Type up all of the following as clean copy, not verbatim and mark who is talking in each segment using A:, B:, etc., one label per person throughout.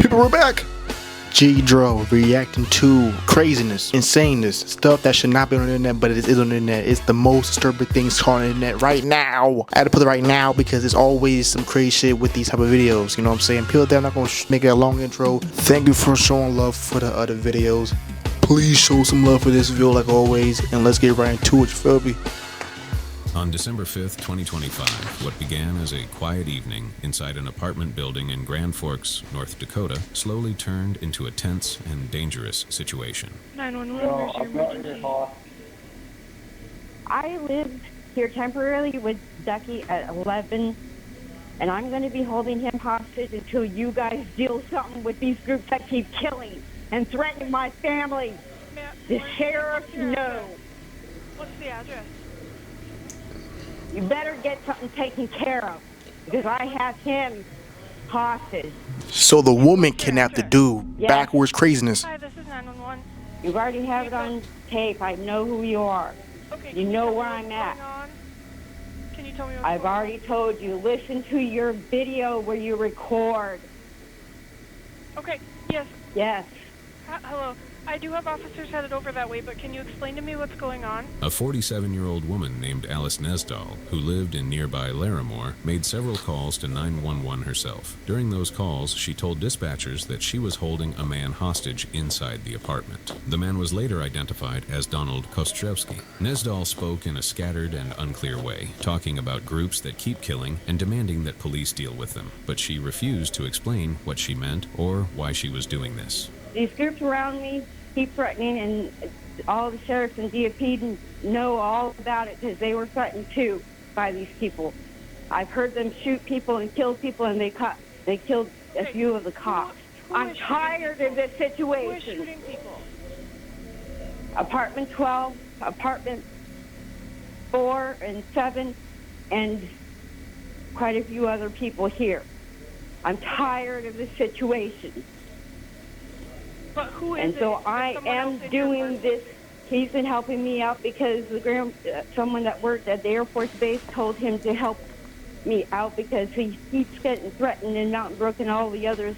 A: People, we're back. G-Dro reacting to craziness, insaneness, stuff that should not be on the internet, but it is on the internet. It's the most disturbing things on the internet right now. I had to put it right now because there's always some crazy shit with these type of videos. You know what I'm saying? People, I'm not gonna make it a long intro. Thank you for showing love for the other videos. Please show some love for this video like always, and let's get right into it. You feel me?
B: On December 5th, 2025, what began as a quiet evening inside an apartment building in Grand Forks, North Dakota, slowly turned into a tense and dangerous situation.
C: 911, where's your emergency? I live here temporarily with Ducky at 11, and I'm going to be holding him hostage until you guys deal something with these groups that keep killing and threatening my family. The sheriff knows.
D: What's the address?
C: You better get something taken care of, because I have him hostage.
A: So the woman kidnapped the dude.
C: Yes.
A: Backwards craziness.
D: Hi, this is 911.
C: You already have it on tape. I know who you are.
D: Okay.
C: You know where I'm at.
D: Can you tell me what's
C: I've
D: going on?
C: already told you. Listen to your video where you record.
D: Okay, yes.
C: Yes.
D: Hello. I do have officers headed over that way, but can you explain to me what's going on?
B: A 47-year-old woman named Alice Nesdahl, who lived in nearby Larimore, made several calls to 911 herself. During those calls, she told dispatchers that she was holding a man hostage inside the apartment. The man was later identified as Donald Kostrevsky. Nesdahl spoke in a scattered and unclear way, talking about groups that keep killing and demanding that police deal with them. But she refused to explain what she meant or why she was doing this.
C: These groups around me keep threatening, and all the sheriffs and DFP know all about it because they were threatened too by these people. I've heard them shoot people and kill people, and they killed a few of the cops. I'm tired of this situation.
D: Who is shooting people?
C: Apartment 12, apartment 4 and 7, and quite a few other people here. I'm tired of this situation.
D: But who is
C: And
D: it?
C: so
D: Is
C: I
D: someone else
C: am
D: in your
C: doing
D: apartment?
C: this. He's been helping me out because someone that worked at the Air Force Base told him to help me out because he keeps getting threatened in Mountain Brook and all the others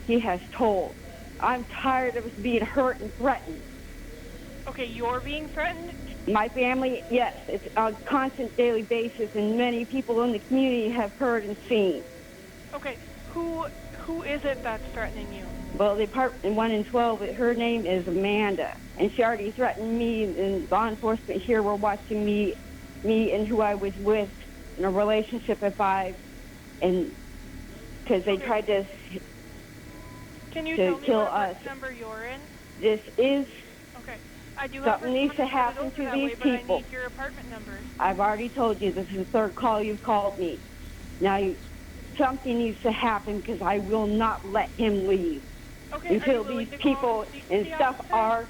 C: he has told. I'm tired of us being hurt and threatened.
D: Okay, you're being threatened?
C: My family, yes, it's on a constant daily basis, and many people in the community have heard and seen.
D: Okay, who is it that's threatening you?
C: Well, the apartment 1 and 12, her name is Amanda, and she already threatened me, and law enforcement here were watching me and who I was with in a relationship at 5, and because they tried to
D: Can you
C: to
D: tell me
C: kill
D: what
C: us.
D: number you're in?
C: This is,
D: Okay. I do have
C: something needs to
D: responders
C: happen
D: over
C: to
D: that
C: these
D: way, but I
C: people.
D: need your apartment numbers.
C: I've already told you, this is the third call you've called me. Now, something needs to happen because I will not let him leave.
D: Okay,
C: Until
D: are you willing
C: these
D: to call
C: people
D: the
C: and stuff
D: officer?
C: are,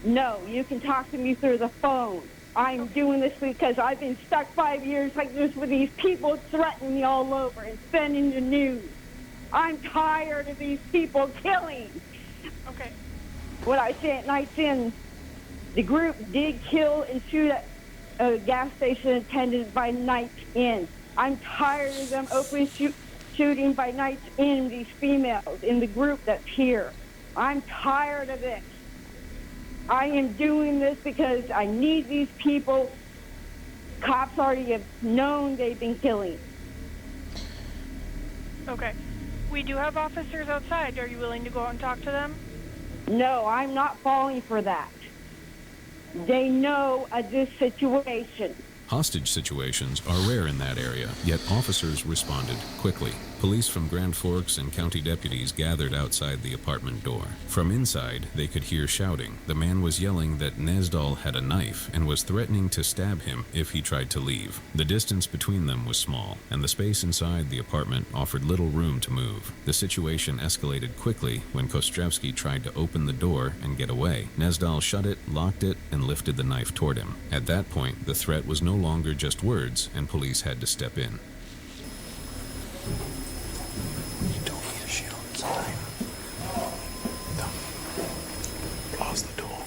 C: no, you can talk to me through the phone. I'm doing this because I've been stuck 5 years like this with these people threatening me all over and sending the news. I'm tired of these people killing.
D: Okay.
C: What I said nights in, the group did kill and shoot at a gas station attendant by nights in. I'm tired of them openly shooting by nights in these females in the group that's here. I'm tired of this. I am doing this because I need these people. Cops already have known they've been killing.
D: Okay. We do have officers outside. Are you willing to go out and talk to them?
C: No, I'm not falling for that. They know of this situation.
B: Hostage situations are rare in that area, yet officers responded quickly. Police from Grand Forks and county deputies gathered outside the apartment door. From inside, they could hear shouting. The man was yelling that Nesdahl had a knife and was threatening to stab him if he tried to leave. The distance between them was small, and the space inside the apartment offered little room to move. The situation escalated quickly when Kostrevsky tried to open the door and get away. Nesdahl shut it, locked it, and lifted the knife toward him. At that point, the threat was no longer just words, and police had to step in.
A: You don't need a shield inside. Close the door.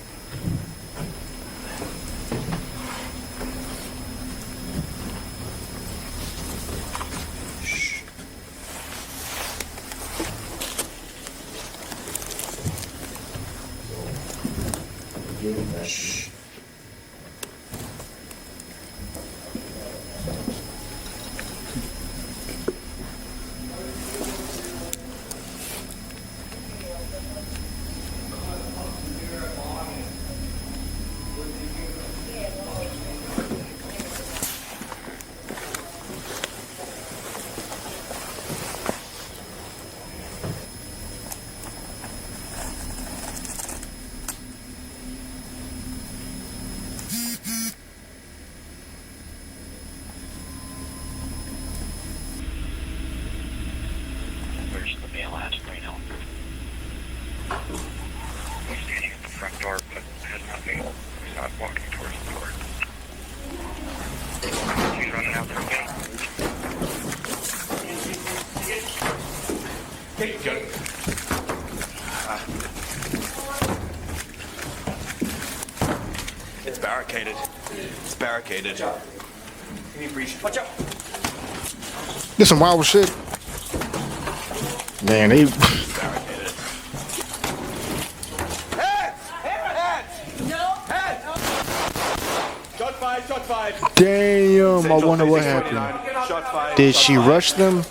A: Shh.
E: Shh.
F: Where's the mail at right now? He's standing at the front door, but has nothing. He's not walking towards the door. He's running out there again.
E: Hey, go. It's barricaded. It's barricaded. Can you breach? Watch out!
A: This some wild shit. Man, they.
E: Barricaded. Heads! Heads! No! Heads! Shot five, shot five.
A: Damn, I wonder what happened.
E: Shot five.
A: Did she rush them?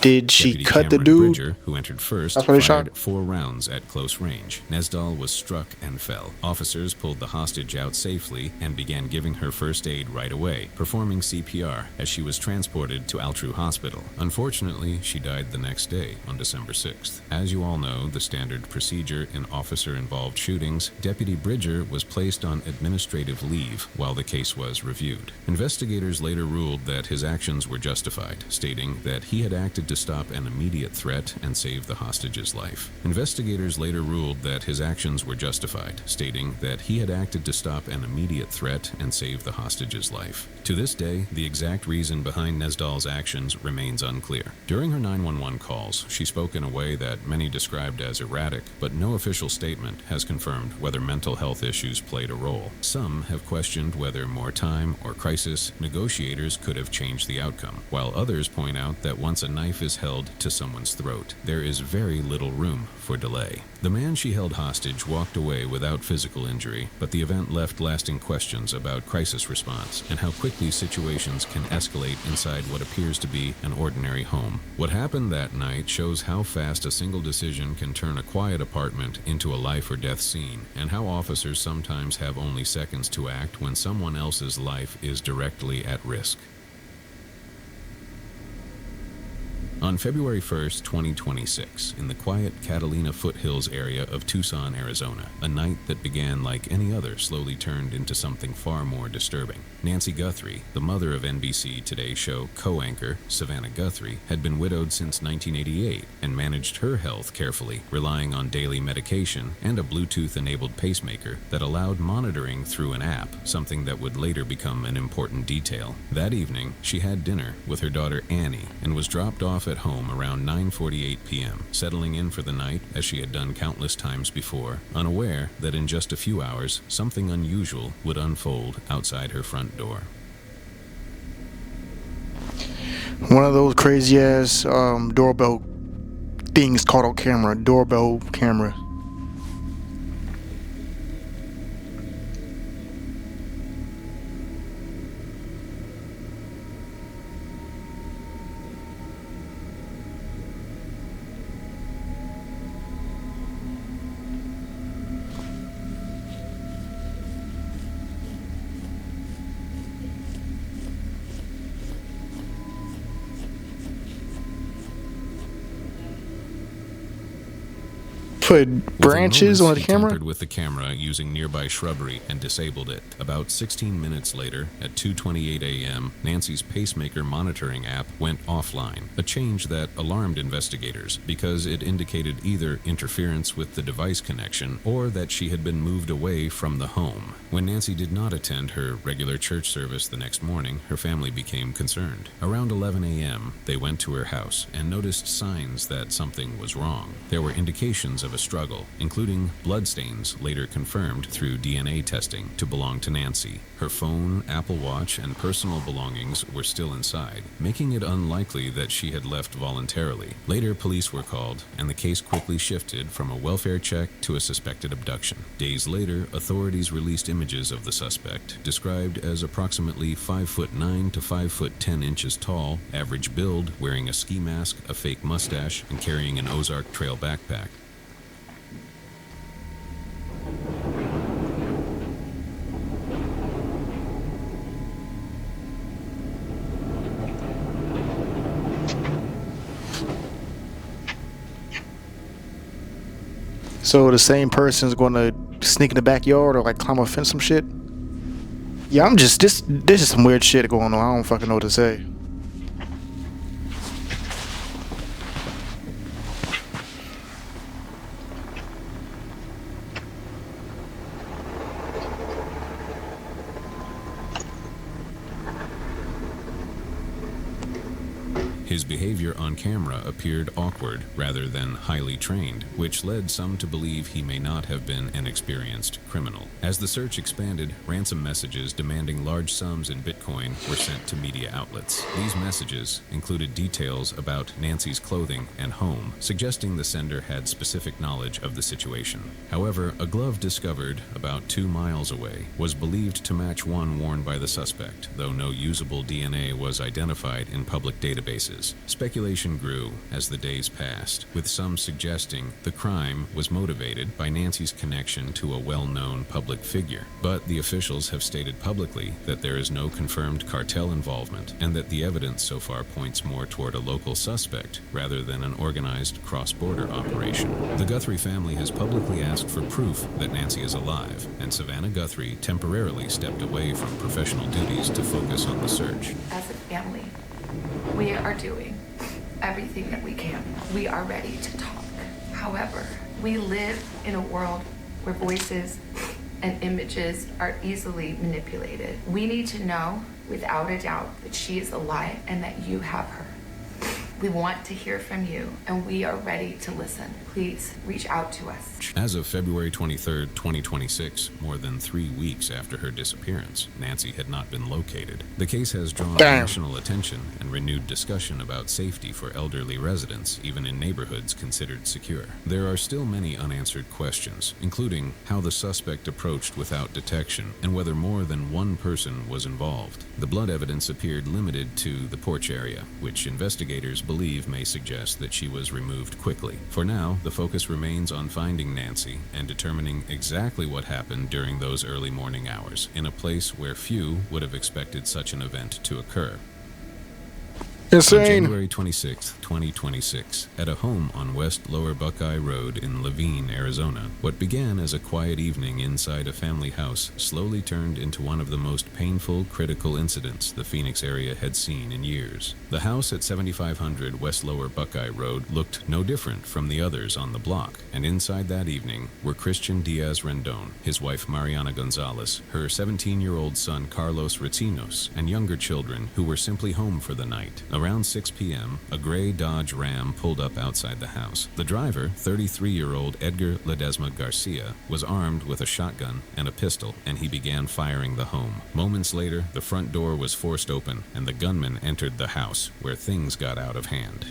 A: Did she
B: Deputy
A: cut the
B: Cameron
A: dude?
B: Bridger, who entered first,
A: That's what they
B: fired
A: shot?
B: 4 rounds at close range. Nesdal was struck and fell. Officers pulled the hostage out safely and began giving her first aid right away, performing CPR as she was transported to Altru Hospital. Unfortunately, she died the next day, on December 6th. As you all know, the standard procedure in officer-involved shootings, Deputy Bridger was placed on administrative leave while the case was reviewed. Investigators later ruled that his actions were justified, stating that he had acted to stop an immediate threat and save the hostage's life. Investigators later ruled that his actions were justified, stating that he had acted to stop an immediate threat and save the hostage's life. To this day, the exact reason behind Nesdal's actions remains unclear. During her 911 calls, she spoke in a way that many described as erratic, but no official statement has confirmed whether mental health issues played a role. Some have questioned whether more time or crisis negotiators could have changed the outcome, while others point out that once a knife is held to someone's throat, there is very little room for delay. The man she held hostage walked away without physical injury, but the event left lasting questions about crisis response and how quickly situations can escalate inside what appears to be an ordinary home. What happened that night shows how fast a single decision can turn a quiet apartment into a life or death scene, and how officers sometimes have only seconds to act when someone else's life is directly at risk. On February 1st, 2026, in the quiet Catalina foothills area of Tucson, Arizona, a night that began like any other slowly turned into something far more disturbing. Nancy Guthrie, the mother of NBC Today show co-anchor Savannah Guthrie, had been widowed since 1988 and managed her health carefully, relying on daily medication and a Bluetooth-enabled pacemaker that allowed monitoring through an app, something that would later become an important detail. That evening, she had dinner with her daughter Annie and was dropped off at home around 9:48 p.m., settling in for the night as she had done countless times before, unaware that in just a few hours, something unusual would unfold outside her front door.
A: One of those crazy ass doorbell things caught on camera. Doorbell camera. Put branches on the
B: He
A: camera.
B: tampered with the camera using nearby shrubbery and disabled it. About 16 minutes later, at 2:28 a.m., Nancy's pacemaker monitoring app went offline, a change that alarmed investigators because it indicated either interference with the device connection or that she had been moved away from the home. When Nancy did not attend her regular church service the next morning, her family became concerned. Around 11 a.m., they went to her house and noticed signs that something was wrong. There were indications of a struggle, including bloodstains later confirmed through DNA testing to belong to Nancy. Her phone, Apple Watch, and personal belongings were still inside, making it unlikely that she had left voluntarily. Later, police were called, and the case quickly shifted from a welfare check to a suspected abduction. Days later, authorities released images of the suspect, described as approximately 5'9" to 5'10" tall, average build, wearing a ski mask, a fake mustache, and carrying an Ozark Trail backpack.
A: So the same person's gonna sneak in the backyard or like climb a fence, some shit. Yeah, this is some weird shit going on. I don't fucking know what to say.
B: His behavior on camera appeared awkward rather than highly trained, which led some to believe he may not have been an experienced criminal. As the search expanded, ransom messages demanding large sums in Bitcoin were sent to media outlets. These messages included details about Nancy's clothing and home, suggesting the sender had specific knowledge of the situation. However, a glove discovered about 2 miles away was believed to match one worn by the suspect, though no usable DNA was identified in public databases. Speculation grew as the days passed, with some suggesting the crime was motivated by Nancy's connection to a well-known public figure. But the officials have stated publicly that there is no confirmed cartel involvement and that the evidence so far points more toward a local suspect rather than an organized cross-border operation. The Guthrie family has publicly asked for proof that Nancy is alive, and Savannah Guthrie temporarily stepped away from professional duties to focus on the search.
G: As a family, we are doing everything that we can. We are ready to talk. However, we live in a world where voices and images are easily manipulated. We need to know without a doubt that she is alive and that you have her. We want to hear from you, and we are ready to listen. Please reach out to us.
B: As of February 23, 2026, more than 3 weeks after her disappearance, Nancy had not been located. The case has drawn national attention and renewed discussion about safety for elderly residents, even in neighborhoods considered secure. There are still many unanswered questions, including how the suspect approached without detection and whether more than one person was involved. The blood evidence appeared limited to the porch area, which investigators believe may suggest that she was removed quickly. For now, the focus remains on finding Nancy and determining exactly what happened during those early morning hours, in a place where few would have expected such an event to occur.
A: Insane.
B: On January 26, 2026, at a home on West Lower Buckeye Road in Levine, Arizona, what began as a quiet evening inside a family house slowly turned into one of the most painful, critical incidents the Phoenix area had seen in years. The house at 7500 West Lower Buckeye Road looked no different from the others on the block, and inside that evening were Christian Diaz Rendon, his wife Mariana Gonzalez, her 17-year-old son Carlos Ricinos, and younger children who were simply home for the night. Around 6 p.m., a gray Dodge Ram pulled up outside the house. The driver, 33-year-old Edgar Ledesma Garcia, was armed with a shotgun and a pistol, and he began firing the home. Moments later, the front door was forced open, and the gunman entered the house, where things got out of hand.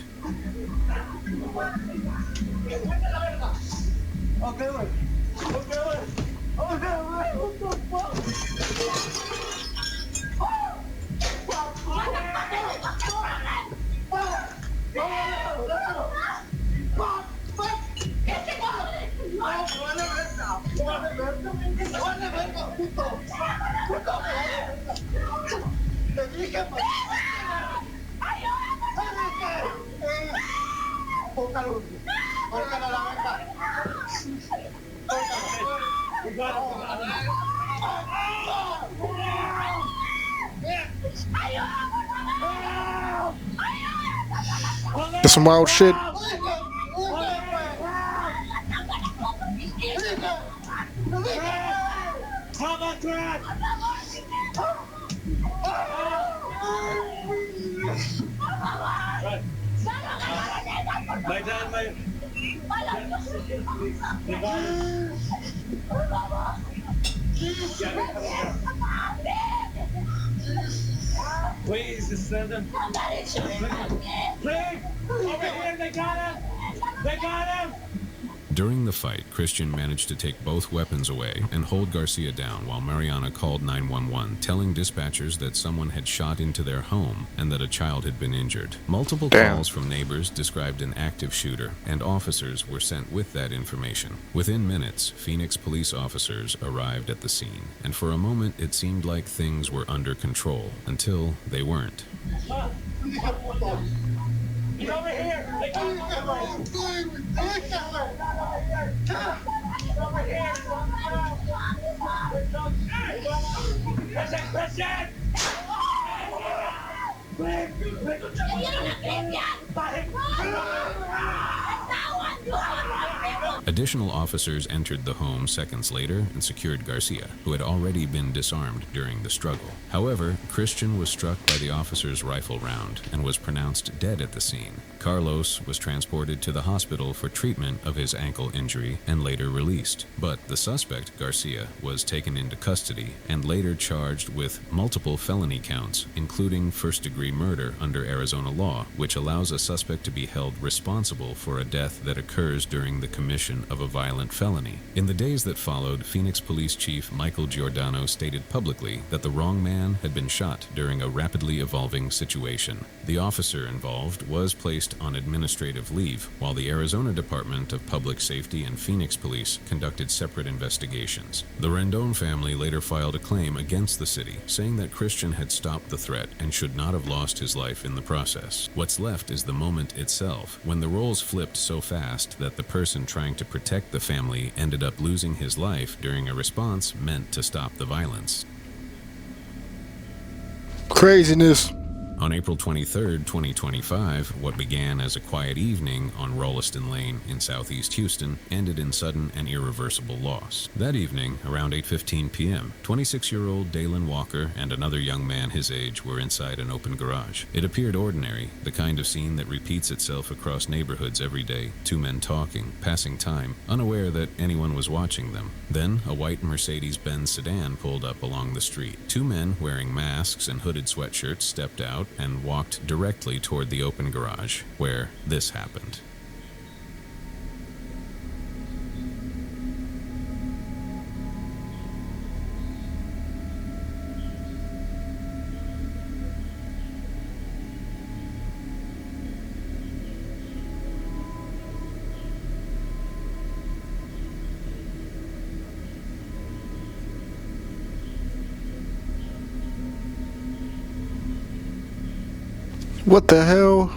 A: That's some wild shit.
H: Please, just send him. Please, over here, they got him. They got him.
B: During the fight, Christian managed to take both weapons away and hold Garcia down while Mariana called 911, telling dispatchers that someone had shot into their home and that a child had been injured. Multiple calls from neighbors described an active shooter, and officers were sent with that information. Within minutes, Phoenix police officers arrived at the scene, and for a moment it seemed like things were under control until they weren't.
H: He's over here. They got him. Over here. Christian!
B: Additional officers entered the home seconds later and secured Garcia, who had already been disarmed during the struggle. However, Christian was struck by the officer's rifle round and was pronounced dead at the scene. Carlos was transported to the hospital for treatment of his ankle injury and later released. But the suspect, Garcia, was taken into custody and later charged with multiple felony counts, including first-degree murder under Arizona law, which allows a suspect to be held responsible for a death that occurs during the commission of a violent felony. In the days that followed, Phoenix Police Chief Michael Giordano stated publicly that the wrong man had been shot during a rapidly evolving situation. The officer involved was placed on administrative leave, while the Arizona Department of Public Safety and Phoenix Police conducted separate investigations. The Rendon family later filed a claim against the city, saying that Christian had stopped the threat and should not have lost his life in the process. What's left is the moment itself, when the roles flipped so fast that the person trying to protect the family ended up losing his life during a response meant to stop the violence.
A: Craziness.
B: On April 23, 2025, what began as a quiet evening on Rolliston Lane in southeast Houston ended in sudden and irreversible loss. That evening, around 8:15 p.m., 26-year-old Dalen Walker and another young man his age were inside an open garage. It appeared ordinary, the kind of scene that repeats itself across neighborhoods every day, two men talking, passing time, unaware that anyone was watching them. Then, a white Mercedes-Benz sedan pulled up along the street. Two men wearing masks and hooded sweatshirts stepped out and walked directly toward the open garage, where this happened.
A: What the hell?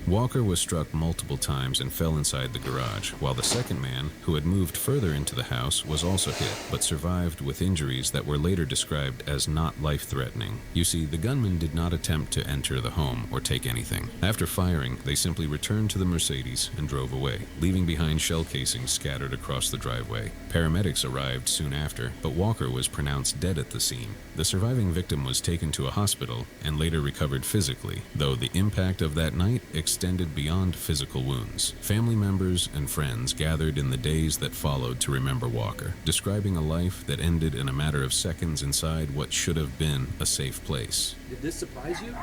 B: Walker was struck multiple times and fell inside the garage, while the second man, who had moved further into the house, was also hit, but survived with injuries that were later described as not life-threatening. You see, the gunman did not attempt to enter the home or take anything. After firing, they simply returned to the Mercedes and drove away, leaving behind shell casings scattered across the driveway. Paramedics arrived soon after, but Walker was pronounced dead at the scene. The surviving victim was taken to a hospital and later recovered physically, though the impact of that night extended beyond physical wounds. Family members and friends gathered in the days that followed to remember Walker, describing a life that ended in a matter of seconds inside what should have been a safe place.
I: Did this surprise you?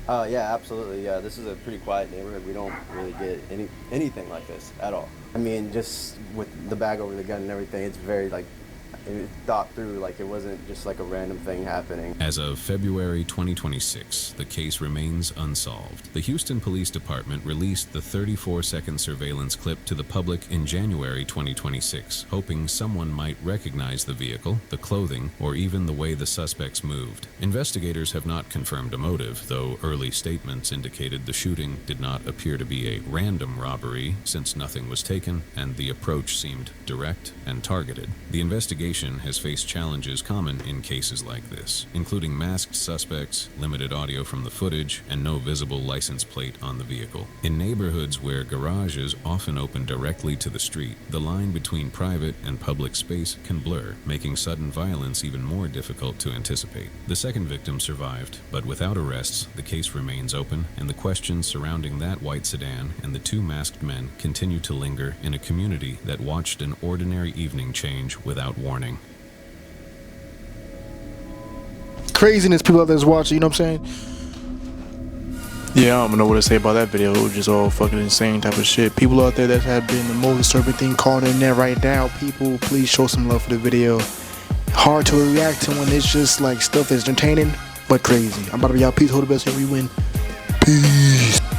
J: Yeah, absolutely. Yeah, this is a pretty quiet neighborhood. We don't really get anything like this at all. I mean, just with the bag over the gun and everything, it's very it thought through, like it wasn't just like a random thing happening.
B: As of February 2026, the case remains unsolved. The Houston Police Department released the 34-second surveillance clip to the public in January 2026, hoping someone might recognize the vehicle, the clothing, or even the way the suspects moved. Investigators have not confirmed a motive, though early statements indicated the shooting did not appear to be a random robbery since nothing was taken and the approach seemed direct and targeted. The investigation investigation has faced challenges common in cases like this, including masked suspects, limited audio from the footage, and no visible license plate on the vehicle. In neighborhoods where garages often open directly to the street, the line between private and public space can blur, making sudden violence even more difficult to anticipate. The second victim survived, but without arrests, the case remains open, and the questions surrounding that white sedan and the two masked men continue to linger in a community that watched an ordinary evening change without warning.
A: Craziness, people out there's watching, you know what I'm saying? Yeah, I don't know what to say about that video. It was just all fucking insane type of shit. People out there that have been the most disturbing thing caught in there right now. People, please show some love for the video. Hard to react to when it's just like stuff that's entertaining, but crazy. I'm about to be out. Peace, hold the best, and we win. Peace.